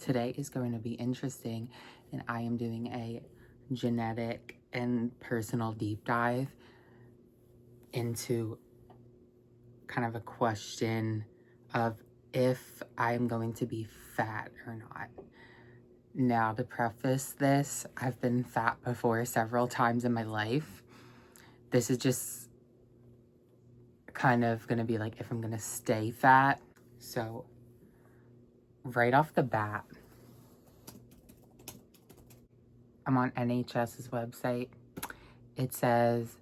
today is going to be interesting, and I am doing a genetic and personal deep dive into kind of a question of if I'm going to be fat or not. Now, to preface this, I've been fat before several times in my life. This is just kind of going to be like if I'm going to stay fat. So, right off the bat, I'm on NHS's website. It says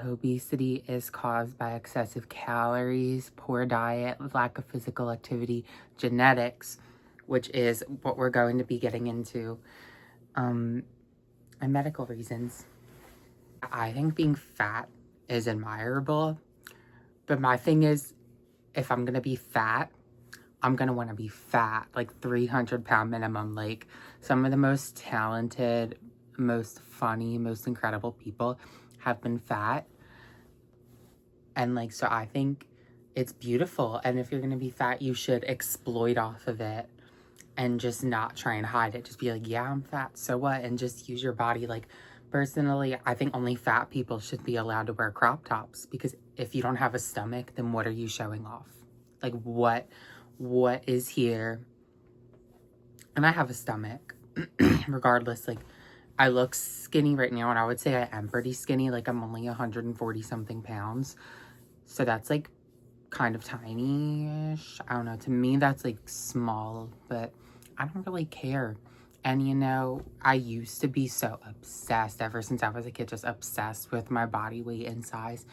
obesity is caused by excessive calories, poor diet, lack of physical activity, genetics, which is what we're going to be getting into, and medical reasons. I think being fat is admirable, but my thing is, if I'm gonna be fat, I'm gonna wanna be fat, like 300-pound minimum. Like, some of the most talented, most funny, most incredible people have been fat. And like, so I think it's beautiful. And if you're gonna be fat, you should exploit off of it and just not try and hide it. Just be like, yeah, I'm fat, so what? And just use your body. Like, personally, I think only fat people should be allowed to wear crop tops, because if you don't have a stomach, then what are you showing off? Like, what is here? And I have a stomach, regardless. Like, I look skinny right now, and I would say I am pretty skinny. Like, I'm only 140 something pounds. So that's like kind of tiny-ish. I don't know. To me, that's like small, but I don't really care. And you know, I used to be so obsessed ever since I was a kid, just obsessed with my body weight and size.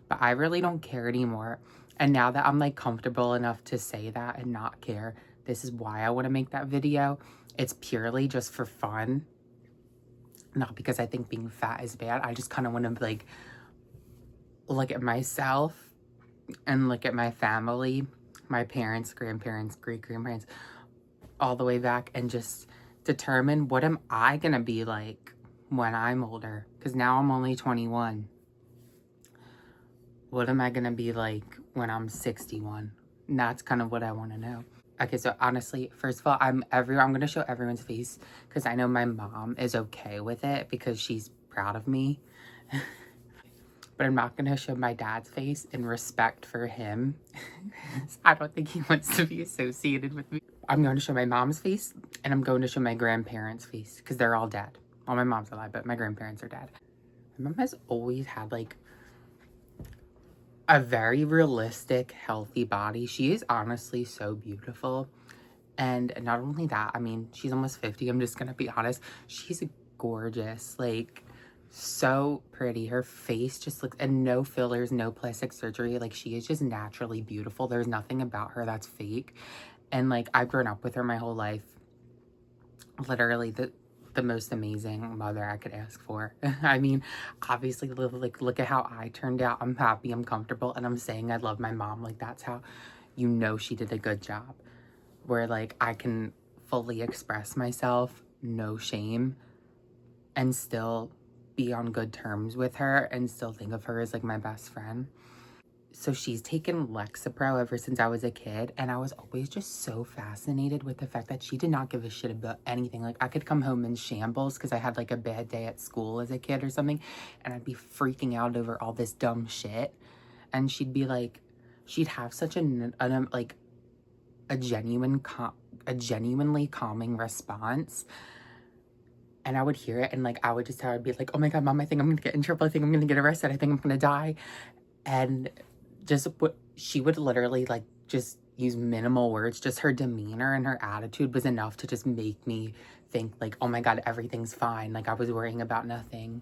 But I really don't care anymore. And now that I'm like comfortable enough to say that and not care, this is why I want to make that video. It's purely just for fun. Not because I think being fat is bad. I just kind of want to like look at myself and look at my family, my parents, grandparents, great-grandparents, all the way back, and just determine what am I gonna be like when I'm older? Because now I'm only 21. What am I gonna be like when I'm 61? And that's kind of what I want to know. Okay, so honestly, first of all, I'm gonna show everyone's face, because I know my mom is okay with it because she's proud of me. But I'm not gonna show my dad's face in respect for him. I don't think he wants to be associated with me. I'm going to show my mom's face, and I'm going to show my grandparents' face, because they're all dead. Well, my mom's alive, but my grandparents are dead. My mom has always had like a very realistic, healthy body. She is honestly so beautiful. And not only that, I mean, she's almost 50. I'm just gonna be honest. She's gorgeous. Like, so pretty. Her face just looks, and no fillers, no plastic surgery. Like, she is just naturally beautiful. There's nothing about her that's fake. And like, I've grown up with her my whole life. Literally the most amazing mother I could ask for. I mean, obviously, like, look at how I turned out. I'm happy, I'm comfortable, and I'm saying I love my mom. Like, that's how you know she did a good job. Where like I can fully express myself, no shame, and still be on good terms with her and still think of her as like my best friend. So she's taken Lexapro ever since I was a kid, and I was always just so fascinated with the fact that she did not give a shit about anything. Like, I could come home in shambles because I had like a bad day at school as a kid or something, and I'd be freaking out over all this dumb shit, and she'd be like, she'd have such like a genuinely calming response. And I would hear it, and like I would just tell her, I'd be like, oh my god, mom, I think I'm gonna get in trouble, I think I'm gonna get arrested, I think I'm gonna die. And just what she would literally like just use minimal words. Just her demeanor and her attitude was enough to just make me think like, oh my god, everything's fine. Like, I was worrying about nothing.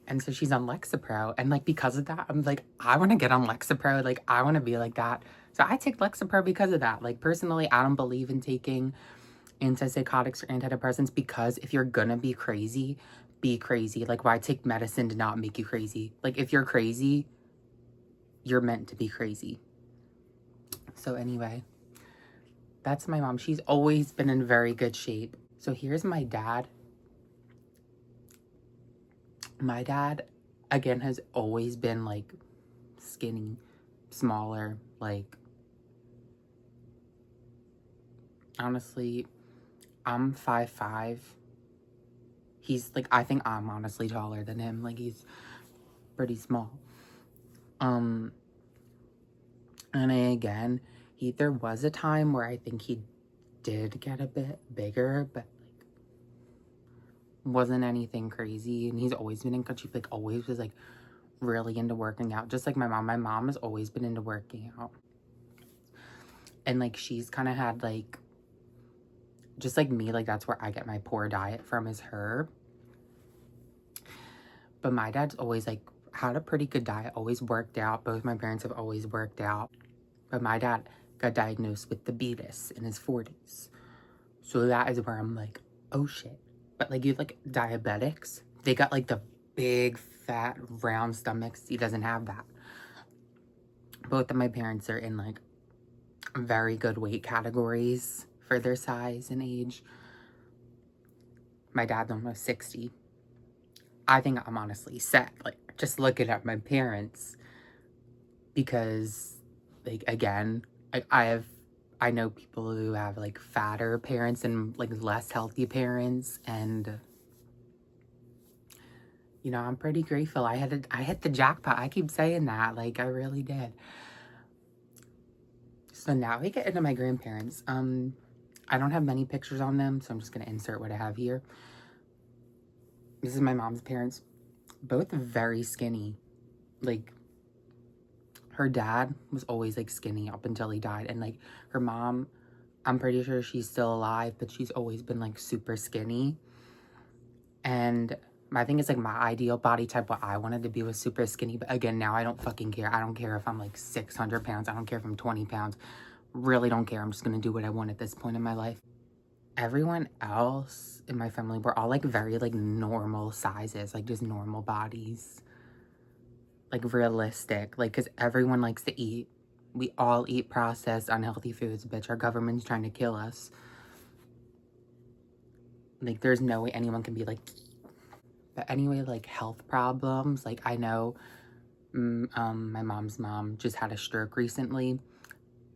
And so she's on Lexapro, and like because of that, I'm like, I want to get on Lexapro. Like, I want to be like that. So I take Lexapro because of that. Like, personally, I don't believe in taking antipsychotics or antidepressants, because if you're gonna be crazy, be crazy. Like, why take medicine to not make you crazy? Like, if you're crazy, you're meant to be crazy. So anyway, that's my mom. She's always been in very good shape. So here's my dad. My dad, again, has always been like skinny, smaller, like, honestly, I'm 5'5". He's like, I think I'm honestly taller than him. Like, he's pretty small. And again, there was a time where I think he did get a bit bigger, but like wasn't anything crazy. And he's always been in country, like always was like really into working out, just like my mom. My mom has always been into working out, and like she's kind of had like, just like me, like that's where I get my poor diet from, is her. But my dad's always like had a pretty good diet, always worked out. Both my parents have always worked out. But my dad got diagnosed with diabetes in his 40s. So that is where I'm like, oh shit. But like, you like diabetics, they got like the big, fat, round stomachs. He doesn't have that. Both of my parents are in like very good weight categories for their size and age. My dad's almost 60. I think I'm honestly set, like, just looking at my parents, because, like, again, I know people who have, like, fatter parents and, like, less healthy parents, and, you know, I'm pretty grateful. I hit the jackpot. I keep saying that, like, I really did. So now we get into my grandparents. I don't have many pictures on them, so I'm just gonna insert what I have here. This is my mom's parents. Both very skinny. Like, her dad was always like skinny up until he died, and like her mom, I'm pretty sure she's still alive, but she's always been like super skinny. And my thing is like, my ideal body type, what I wanted to be, was super skinny. But again, now I don't fucking care. I don't care if I'm like 600 pounds. I don't care if I'm 20 pounds. Really don't care. I'm just gonna do what I want at this point in my life. Everyone else in my family were all like very like normal sizes, like just normal bodies, like realistic, like, because everyone likes to eat. We all eat processed, unhealthy foods, bitch. Our government's trying to kill us. Like, there's no way anyone can be like, but anyway, like health problems. Like, I know my mom's mom just had a stroke recently.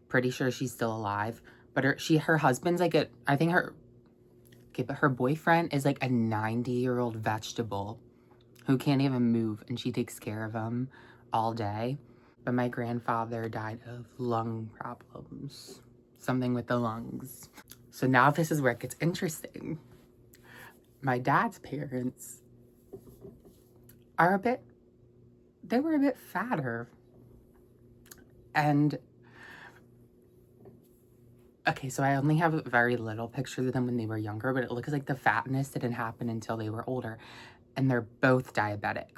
Pretty sure she's still alive, but her husband's like but her boyfriend is like a 90-year-old vegetable who can't even move, and she takes care of him all day. But my grandfather died of lung problems, something with the lungs. So now this is where it gets interesting. My dad's parents they were a bit fatter. And okay, so I only have very little pictures of them when they were younger, but it looks like the fatness didn't happen until they were older. And they're both diabetic.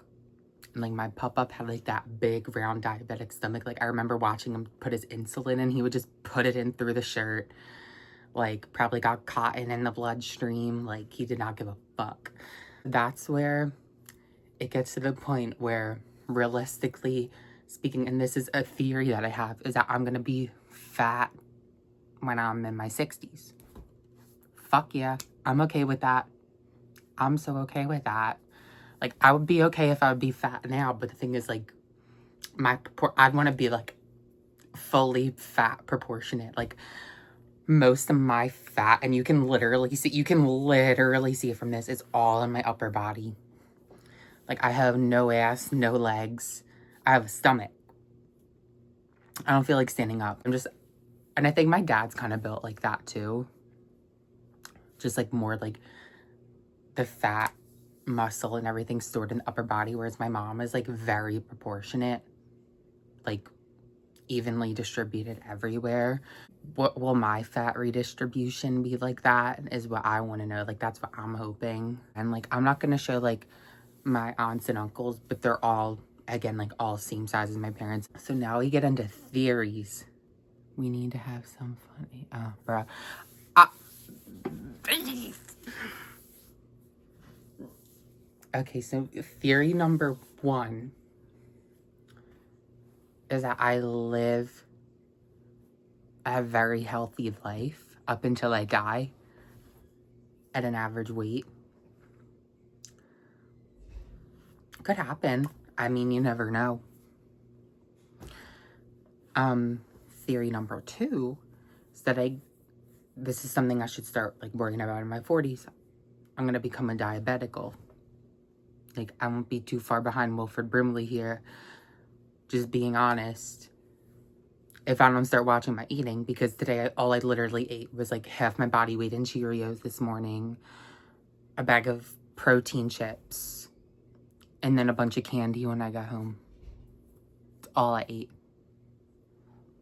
And like, my pop-up had like that big round diabetic stomach. Like, I remember watching him put his insulin in. He would just put it in through the shirt. Like, probably got cotton in the bloodstream. Like, he did not give a fuck. That's where it gets to the point where, realistically speaking, and this is a theory that I have, is that I'm gonna be fat when I'm in my 60s. Fuck yeah. I'm okay with that. I'm so okay with that. Like, I would be okay if I would be fat now, but the thing is, like, I'd want to be, like, fully fat proportionate. Like, most of my fat, and you can literally see it from this, is all in my upper body. Like, I have no ass, no legs. I have a stomach. I don't feel like standing up. And I think my dad's kind of built like that too. Just like more like the fat, muscle, and everything stored in the upper body, whereas my mom is like very proportionate, like evenly distributed everywhere. What will my fat redistribution be like? That is what I want to know. Like, that's what I'm hoping. And like, I'm not going to show like my aunts and uncles, but they're all, again, like all same size as my parents. So now we get into theories. We need to have some funny, oh bro. Okay, so theory number 1 is that I live a very healthy life up until I die at an average weight. Could happen. I mean, you never know. Theory number 2 is that this is something I should start like worrying about in my 40s. I'm gonna become a diabetical. Like, I won't be too far behind Wilford Brimley here, just being honest, if I don't start watching my eating, because today all I literally ate was like half my body weight in Cheerios this morning, a bag of protein chips, and then a bunch of candy when I got home. It's all I ate.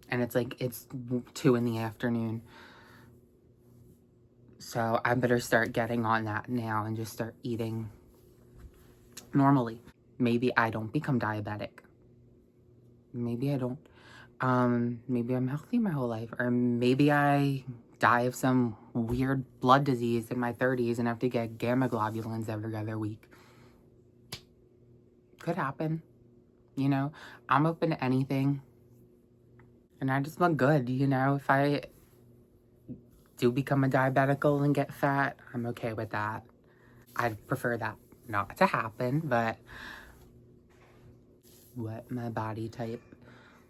And it's like, it's 2 in the afternoon. So I better start getting on that now and just start eating normally. Maybe I don't become diabetic. Maybe I don't. Maybe I'm healthy my whole life. Or maybe I die of some weird blood disease in my 30s and have to get gamma globulins every other week. Could happen. You know, I'm open to anything. And I just look good, you know. If I do become a diabetical and get fat, I'm okay with that. I'd prefer that not to happen, but what my body type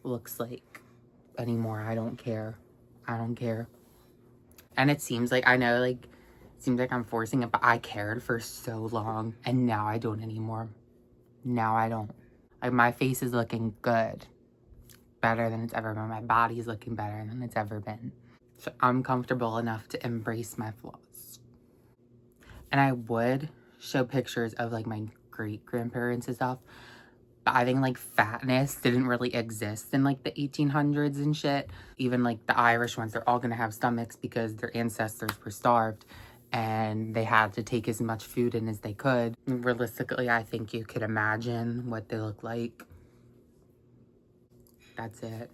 looks like anymore, I don't care. I don't care. And it seems like, I know, like, it seems like I'm forcing it, but I cared for so long, and now I don't anymore. Now I don't. Like, my face is looking good. Better than it's ever been. My body's looking better than it's ever been. So I'm comfortable enough to embrace my flaws. And I would show pictures of, like, my great-grandparents and stuff, but I think, like, fatness didn't really exist in, like, the 1800s and shit. Even, like, the Irish ones, they're all gonna have stomachs because their ancestors were starved and they had to take as much food in as they could. Realistically, I think you could imagine what they look like. That's it.